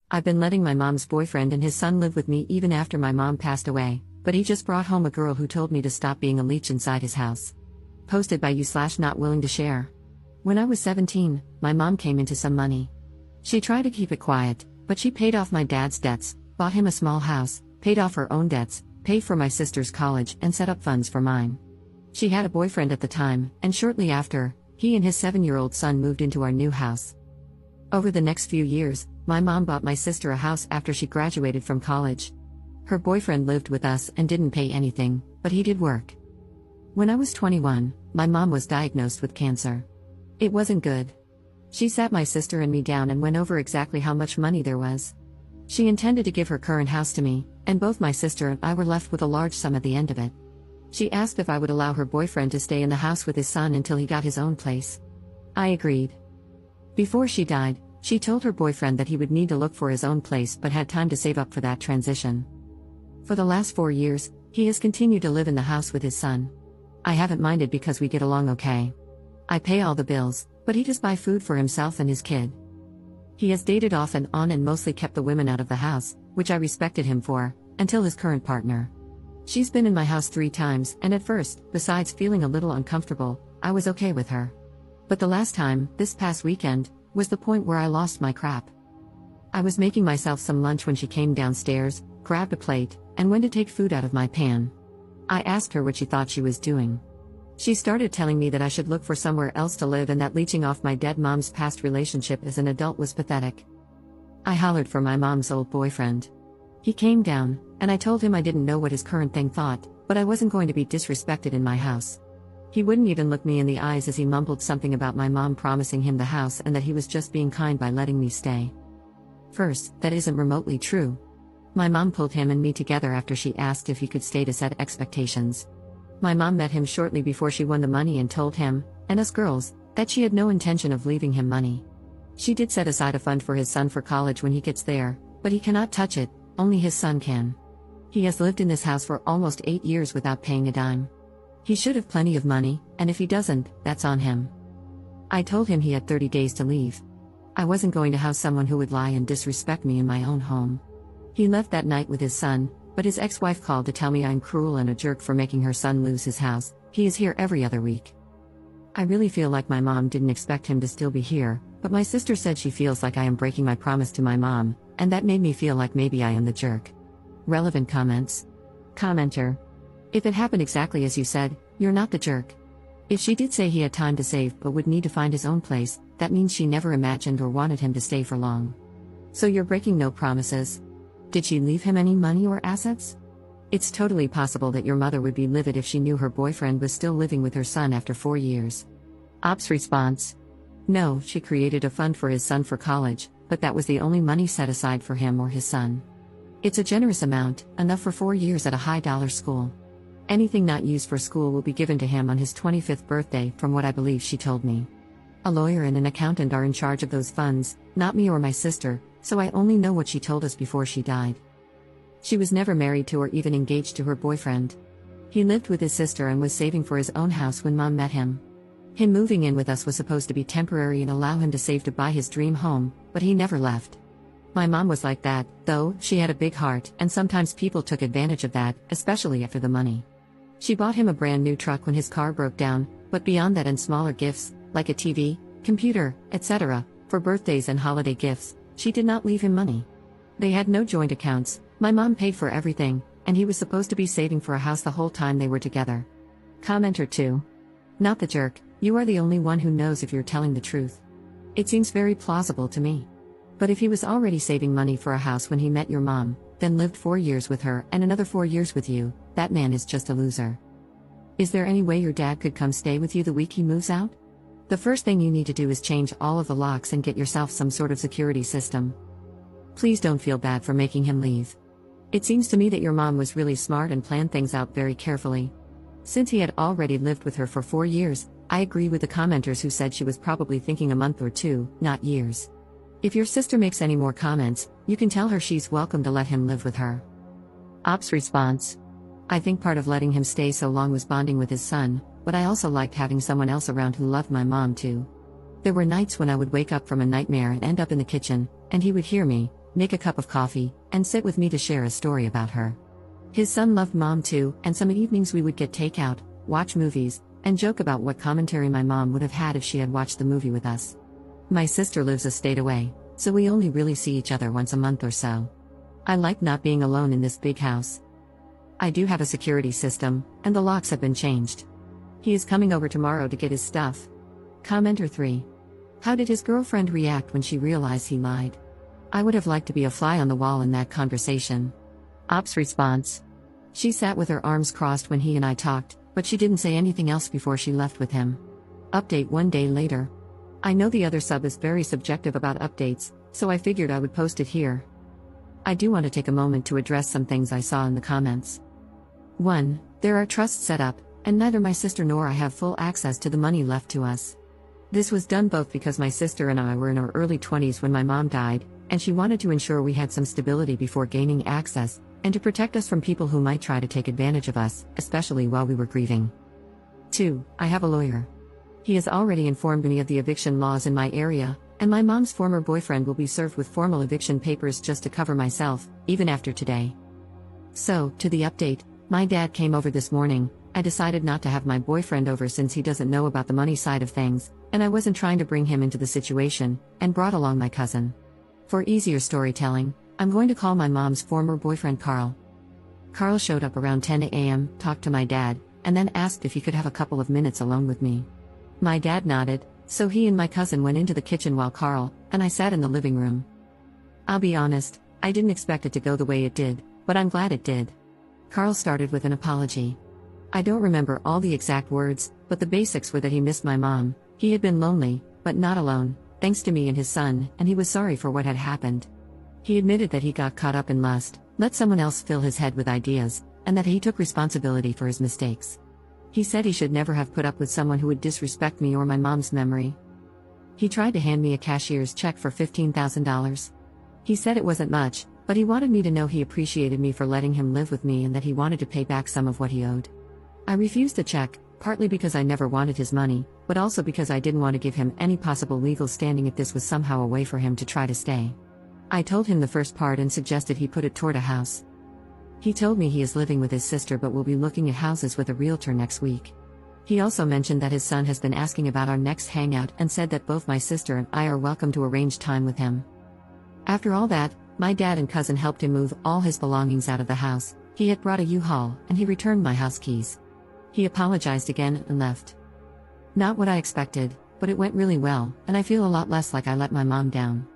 I've been letting my mom's boyfriend and his son live with me even after my mom passed away, but he just brought home a girl who told me to stop being a leech inside his house. Posted by you/not willing to share. When I was 17, my mom came into some money. She tried to keep it quiet, but she paid off my dad's debts, bought him a small house, paid off her own debts, paid for my sister's college and set up funds for mine. She had a boyfriend at the time, and shortly after, he and his 7-year-old son moved into our new house. Over the next few years, my mom bought my sister a house after she graduated from college. Her boyfriend lived with us and didn't pay anything, but he did work. When I was 21, my mom was diagnosed with cancer. It wasn't good. She sat my sister and me down and went over exactly how much money there was. She intended to give her current house to me, and both my sister and I were left with a large sum at the end of it. She asked if I would allow her boyfriend to stay in the house with his son until he got his own place. I agreed. Before she died, she told her boyfriend that he would need to look for his own place but had time to save up for that transition. For the last 4 years, he has continued to live in the house with his son. I haven't minded because we get along okay. I pay all the bills, but he does buy food for himself and his kid. He has dated off and on and mostly kept the women out of the house, which I respected him for, until his current partner. She's been in my house 3 times, and at first, besides feeling a little uncomfortable, I was okay with her. But the last time, this past weekend, was the point where I lost my crap. I was making myself some lunch when she came downstairs, grabbed a plate, and went to take food out of my pan. I asked her what she thought she was doing. She started telling me that I should look for somewhere else to live and that leeching off my dead mom's past relationship as an adult was pathetic. I hollered for my mom's old boyfriend. He came down, and I told him I didn't know what his current thing thought, but I wasn't going to be disrespected in my house. He wouldn't even look me in the eyes as he mumbled something about my mom promising him the house and that he was just being kind by letting me stay. First, that isn't remotely true. My mom pulled him and me together after she asked if he could stay to set expectations. My mom met him shortly before she won the money and told him, and us girls, that she had no intention of leaving him money. She did set aside a fund for his son for college when he gets there, but he cannot touch it, only his son can. He has lived in this house for almost 8 years without paying a dime. He should have plenty of money, and if he doesn't, that's on him. I told him he had 30 days to leave. I wasn't going to house someone who would lie and disrespect me in my own home. He left that night with his son, but his ex-wife called to tell me I'm cruel and a jerk for making her son lose his house. He is here every other week. I really feel like my mom didn't expect him to still be here, but my sister said she feels like I am breaking my promise to my mom, and that made me feel like maybe I am the jerk. Relevant comments. Commenter. If it happened exactly as you said, you're not the jerk. If she did say he had time to save but would need to find his own place, that means she never imagined or wanted him to stay for long. So you're breaking no promises. Did she leave him any money or assets? It's totally possible that your mother would be livid if she knew her boyfriend was still living with her son after 4 years. Ops response. No, she created a fund for his son for college, but that was the only money set aside for him or his son. It's a generous amount, enough for 4 years at a high-dollar school. Anything not used for school will be given to him on his 25th birthday, from what I believe she told me. A lawyer and an accountant are in charge of those funds, not me or my sister, so I only know what she told us before she died. She was never married to or even engaged to her boyfriend. He lived with his sister and was saving for his own house when Mom met him. Him moving in with us was supposed to be temporary and allow him to save to buy his dream home, but he never left. My mom was like that, though. She had a big heart, and sometimes people took advantage of that, especially after the money. She bought him a brand new truck when his car broke down, but beyond that and smaller gifts, like a TV, computer, etc., for birthdays and holiday gifts, she did not leave him money. They had no joint accounts, my mom paid for everything, and he was supposed to be saving for a house the whole time they were together. Commenter 2. Not the jerk, you are the only one who knows if you're telling the truth. It seems very plausible to me. But if he was already saving money for a house when he met your mom, then lived 4 years with her and another 4 years with you, that man is just a loser. Is there any way your dad could come stay with you the week he moves out? The first thing you need to do is change all of the locks and get yourself some sort of security system. Please don't feel bad for making him leave. It seems to me that your mom was really smart and planned things out very carefully. Since he had already lived with her for 4 years, I agree with the commenters who said she was probably thinking a month or 2, not years. If your sister makes any more comments, you can tell her she's welcome to let him live with her. Ops response. I think part of letting him stay so long was bonding with his son, but I also liked having someone else around who loved my mom too. There were nights when I would wake up from a nightmare and end up in the kitchen, and he would hear me, make a cup of coffee, and sit with me to share a story about her. His son loved mom too, and some evenings we would get takeout, watch movies, and joke about what commentary my mom would have had if she had watched the movie with us. My sister lives a state away, so we only really see each other once a month or so. I like not being alone in this big house. I do have a security system, and the locks have been changed. He is coming over tomorrow to get his stuff. Commenter 3. How did his girlfriend react when she realized he lied? I would have liked to be a fly on the wall in that conversation. Ops response. She sat with her arms crossed when he and I talked, but she didn't say anything else before she left with him. Update 1 day later. I know the other sub is very subjective about updates, so I figured I would post it here. I do want to take a moment to address some things I saw in the comments. 1. There are trusts set up, and neither my sister nor I have full access to the money left to us. This was done both because my sister and I were in our early 20s when my mom died, and she wanted to ensure we had some stability before gaining access, and to protect us from people who might try to take advantage of us, especially while we were grieving. 2. I have a lawyer. He has already informed me of the eviction laws in my area, and my mom's former boyfriend will be served with formal eviction papers just to cover myself, even after today. So, to the update, my dad came over this morning. I decided not to have my boyfriend over since he doesn't know about the money side of things, and I wasn't trying to bring him into the situation, and brought along my cousin. For easier storytelling, I'm going to call my mom's former boyfriend Carl. Carl showed up around 10 a.m., talked to my dad, and then asked if he could have a couple of minutes alone with me. My dad nodded, so he and my cousin went into the kitchen while Carl and I sat in the living room. I'll be honest, I didn't expect it to go the way it did, but I'm glad it did. Carl started with an apology. I don't remember all the exact words, but the basics were that he missed my mom, he had been lonely, but not alone, thanks to me and his son, and he was sorry for what had happened. He admitted that he got caught up in lust, let someone else fill his head with ideas, and that he took responsibility for his mistakes. He said he should never have put up with someone who would disrespect me or my mom's memory. He tried to hand me a cashier's check for $15,000. He said it wasn't much, but he wanted me to know he appreciated me for letting him live with me and that he wanted to pay back some of what he owed. I refused the check, partly because I never wanted his money, but also because I didn't want to give him any possible legal standing if this was somehow a way for him to try to stay. I told him the first part and suggested he put it toward a house. He told me he is living with his sister but will be looking at houses with a realtor next week. He also mentioned that his son has been asking about our next hangout and said that both my sister and I are welcome to arrange time with him. After all that, my dad and cousin helped him move all his belongings out of the house. He had brought a U-Haul, and he returned my house keys. He apologized again and left. Not what I expected, but it went really well, and I feel a lot less like I let my mom down.